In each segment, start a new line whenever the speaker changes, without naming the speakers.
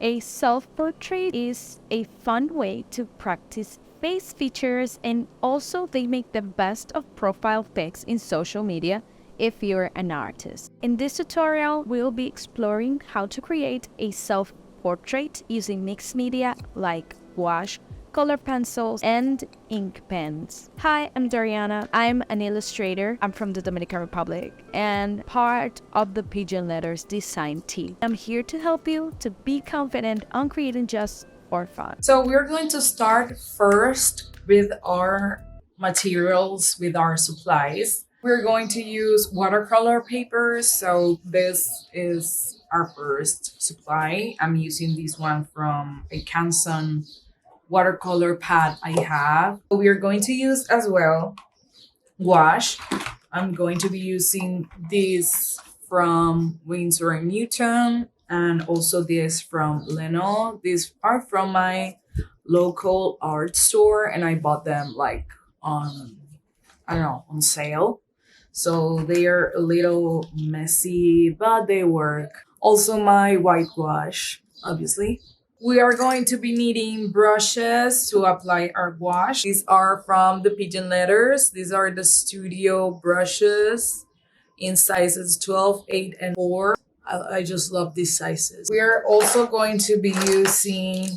A self-portrait is a fun way to practice face features, and also they make the best of profile pics in social media if you're an artist. In this tutorial, we'll be exploring how to create a self-portrait using mixed media like gouache, color pencils, and ink pens. Hi, I'm Doriana. I'm an illustrator. I'm from the Dominican Republic and part of the Pigeon Letters design team. I'm here to help you to be confident on creating just for fun.
So we're going to start first with our materials, with our supplies. We're going to use watercolor papers. So this is our first supply. I'm using this one from a Canson watercolor pad I have. We are going to use as well gouache. I'm going to be using this from Winsor and Newton and also this from Leno. These are from my local art store and I bought them like on, I don't know, on sale. So they are a little messy, but they work. Also my white gouache, obviously. We are going to be needing brushes to apply our gouache. These are from the Pigeon Letters. These are the studio brushes in sizes 12, 8, and 4. I just love these sizes. We are also going to be using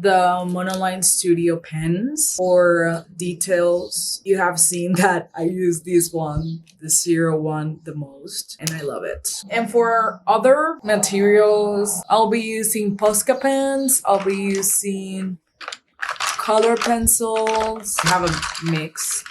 the Monoline Studio pens for details. You have seen that I use this one, the 01, the most, and I love it. And for other materials, I'll be using Posca pens, I'll be using color pencils. I have a mix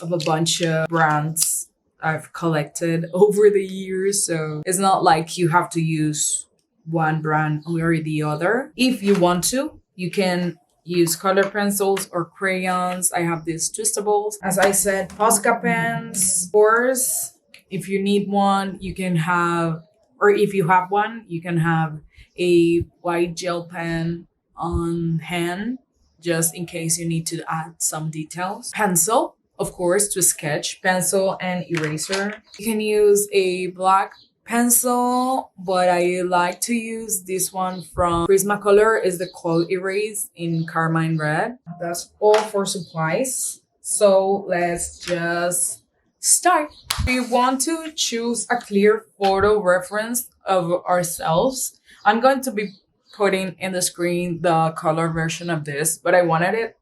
of a bunch of brands I've collected over the years, so it's not like you have to use one brand or the other. If you want to, you can use color pencils or crayons. I have these twistables. As I said, Posca pens. Of course, if you need one, you can have, or if you have one, you can have a white gel pen on hand, just in case you need to add some details. Pencil, of course, to sketch. Pencil and eraser. You can use a black pencil, but I like to use this one from Prismacolor. Is the Cold Erase in Carmine Red. That's all for supplies. So let's just start. We want to choose a clear photo reference of ourselves. I'm going to be putting in the screen the color version of this, but I wanted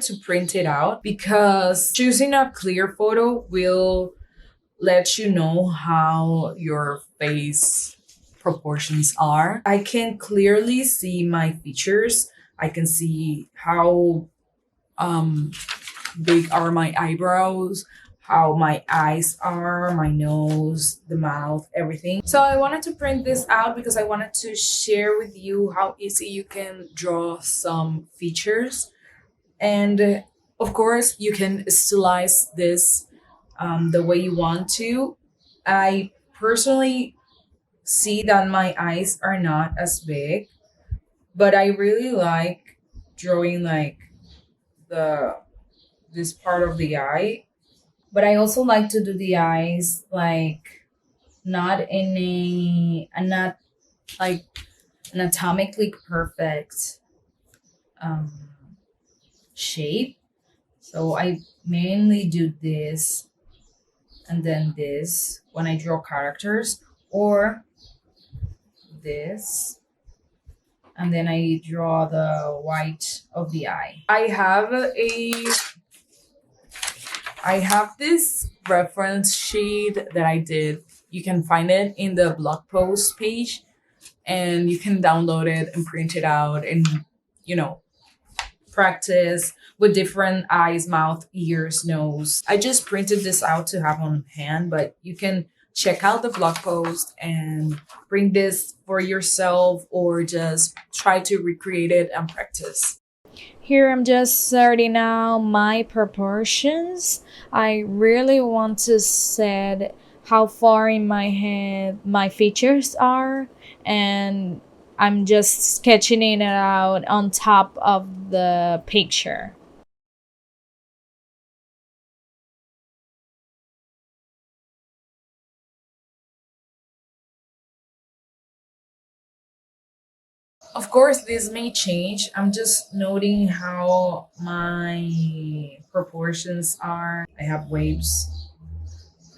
to print it out because choosing a clear photo will let you know how your face proportions are. I can clearly see my features. I can see how big are my eyebrows, how my eyes are, my nose, the mouth, everything. So I wanted to print this out because I wanted to share with you how easy you can draw some features. And of course, you can stylize this the way you want to. I personally see that my eyes are not as big, but I really like drawing like the this part of the eye. But I also like to do the eyes like not in not like anatomically perfect um, shape. So I mainly do this and then this when I draw characters, or this, and then I draw the white of the eye. I have this reference sheet that I did. You can find it in the blog post page and you can download it and print it out and you know practice with different eyes, mouth, ears, nose. I just printed this out to have on hand, but you can check out the blog post and bring this for yourself or just try to recreate it and practice.
Here I'm just sorting out my proportions. I really want to set how far in my head my features are, and I'm just sketching it out on top of the picture.
Of course, this may change. I'm just noting how my proportions are. I have waves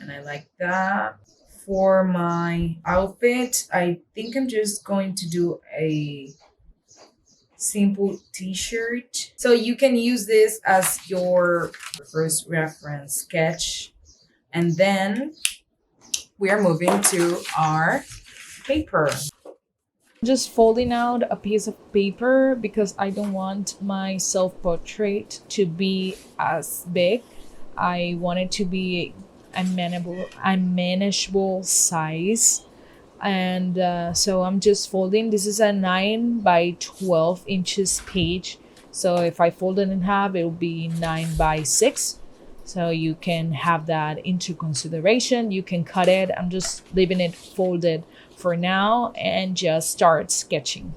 and I like that. For my outfit, I think I'm just going to do a simple t-shirt. So you can use this as your first reference sketch. And then we are moving to our paper.
Just folding out a piece of paper because I don't want my self portrait to be as big. I want it to be a manageable size. And so I'm just folding. This is a 9 by 12 inches page. So if I fold it in half, it will be 9 by 6. So you can have that into consideration. You can cut it. I'm just leaving it folded for now and just start sketching.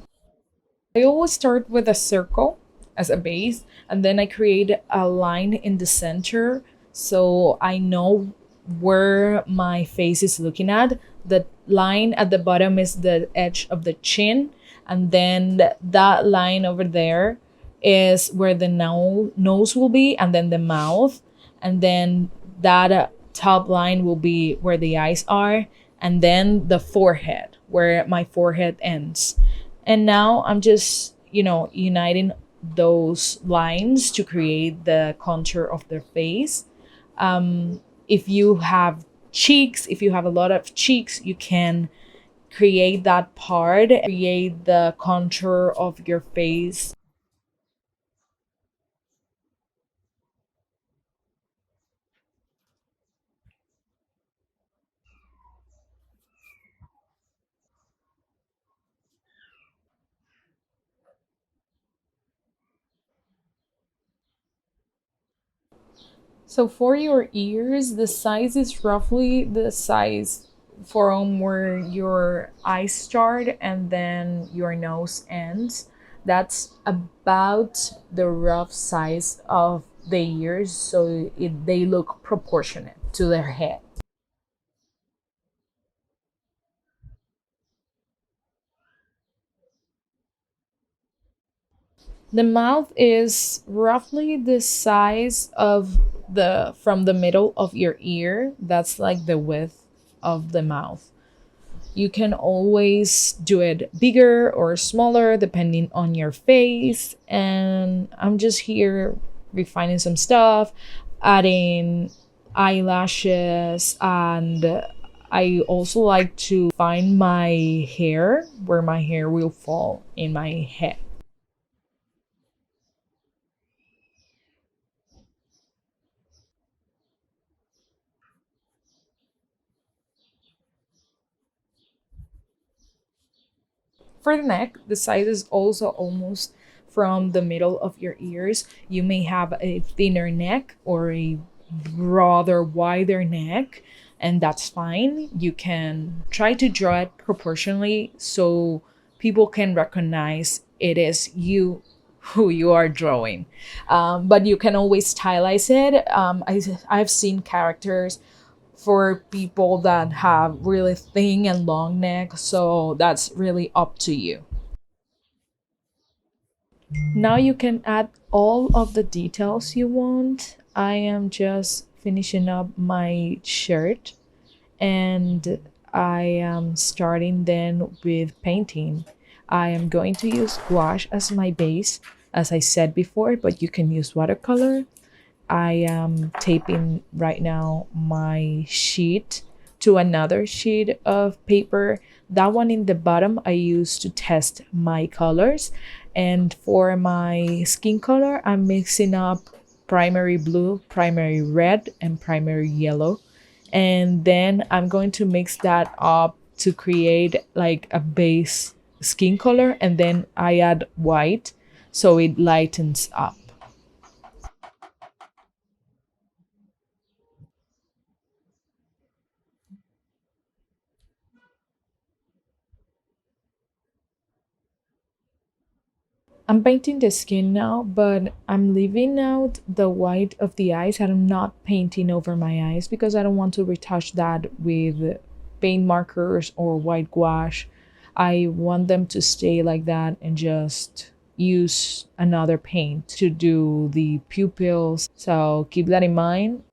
I always start with a circle as a base, and then I create a line in the center so I know where my face is looking at. The line at the bottom is the edge of the chin, and then that line over there is where the nose will be, and then the mouth, and then that top line will be where the eyes are, and then the forehead, where my forehead ends. And now I'm just, uniting those lines to create the contour of their face. If you have cheeks, if you have a lot of cheeks, you can create that part, create the contour of your face. So for your ears, the size is roughly the size from where your eyes start and then your nose ends. That's about the rough size of the ears, so they look proportionate to their head. The mouth is roughly the size of the from the middle of your ear. That's like the width of the mouth. You can always do it bigger or smaller depending on your face. And I'm just here refining some stuff, adding eyelashes, and I also like to find my hair where my hair will fall in my head. For the neck, the size is also almost from the middle of your ears. You may have a thinner neck or a broader, wider neck, and that's fine. You can try to draw it proportionally so people can recognize it is you who you are drawing. But you can always stylize it. I've seen characters for people that have really thin and long neck, so that's really up to you. Now you can add all of the details you want. I am just finishing up my shirt, and I am starting then with painting. I am going to use gouache as my base, as I said before, but you can use watercolor. I am taping right now my sheet to another sheet of paper. That one in the bottom I use to test my colors. And for my skin color, I'm mixing up primary blue, primary red, and primary yellow. And then I'm going to mix that up to create like a base skin color. And then I add white so it lightens up. I'm painting the skin now, but I'm leaving out the white of the eyes. I'm not painting over my eyes because I don't want to retouch that with paint markers or white gouache. I want them to stay like that and just use another paint to do the pupils. So keep that in mind.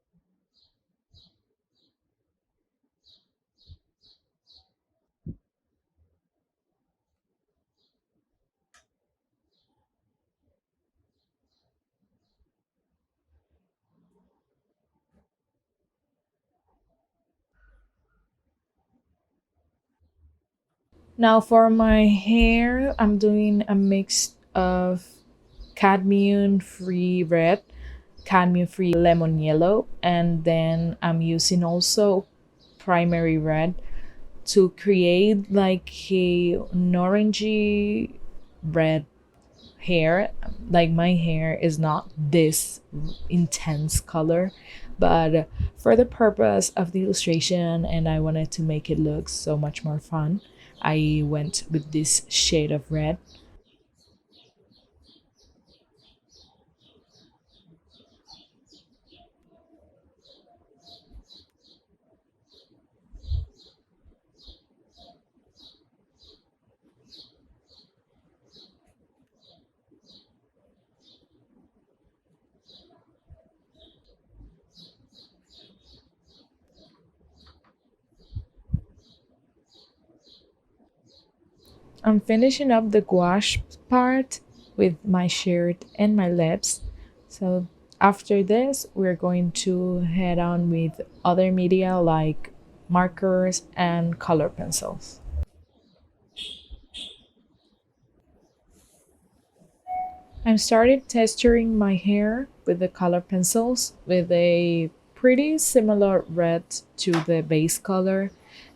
Now for my hair, I'm doing a mix of cadmium free red, cadmium free lemon yellow, and then I'm using also primary red to create like an orangey red hair. Like my hair is not this intense color, but for the purpose of the illustration and I wanted to make it look so much more fun, I went with this shade of red. I'm finishing up the gouache part with my shirt and my lips. So after this, we're going to head on with other media like markers and color pencils. I'm started texturing my hair with the color pencils with a pretty similar red to the base color.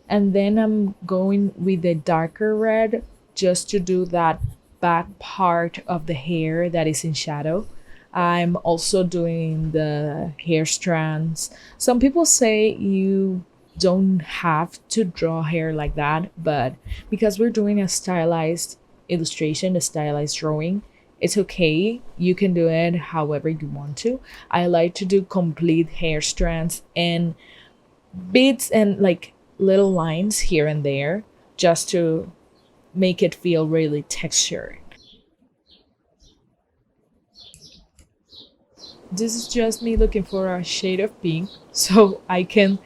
And then I'm going with a darker red just to do that back part of the hair that is in shadow. I'm also doing the hair strands. Some people say you don't have to draw hair like that, but because we're doing a stylized illustration, a stylized drawing, it's okay. You can do it however you want to. I like to do complete hair strands and bits and like little lines here and there just to make it feel really textured. This is just me looking for a shade of pink so I can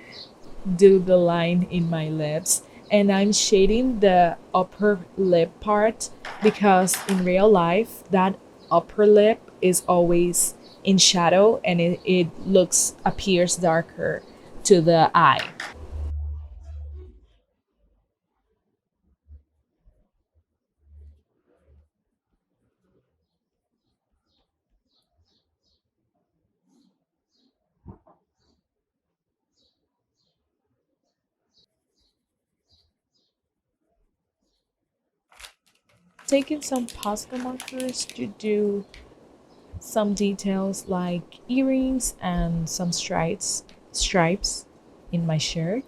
do the line in my lips. And I'm shading the upper lip part because in real life, that upper lip is always in shadow and it looks appears darker to the eye. Taking some pastel markers to do some details like earrings and some stripes in my shirt.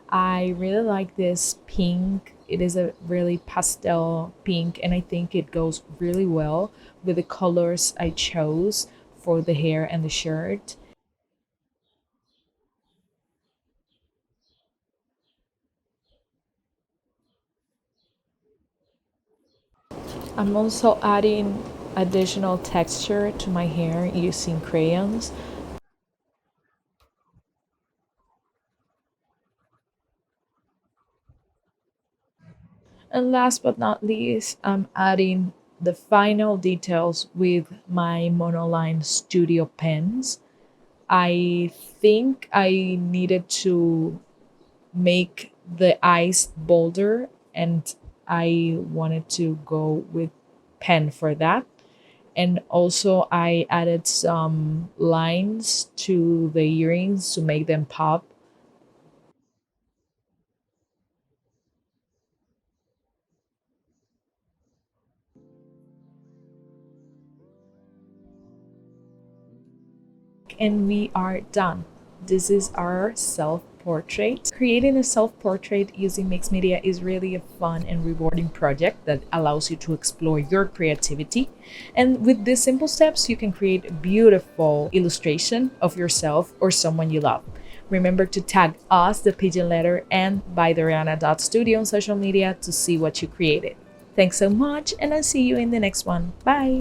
I really like this pink. It is a really pastel pink and I think it goes really well with the colors I chose for the hair and the shirt. I'm also adding additional texture to my hair using crayons. And last but not least, I'm adding the final details with my monoline studio pens. I think I needed to make the eyes bolder and I wanted to go with pen for that. And also I added some lines to the earrings to make them pop. And we are done. This is our self-portrait. Creating a self-portrait using mixed media is really a fun and rewarding project that allows you to explore your creativity. And with these simple steps, you can create a beautiful illustration of yourself or someone you love. Remember to tag us, the Pigeon Letter, and by Doriana.studio on social media to see what you created. Thanks so much, and I'll see you in the next one. Bye!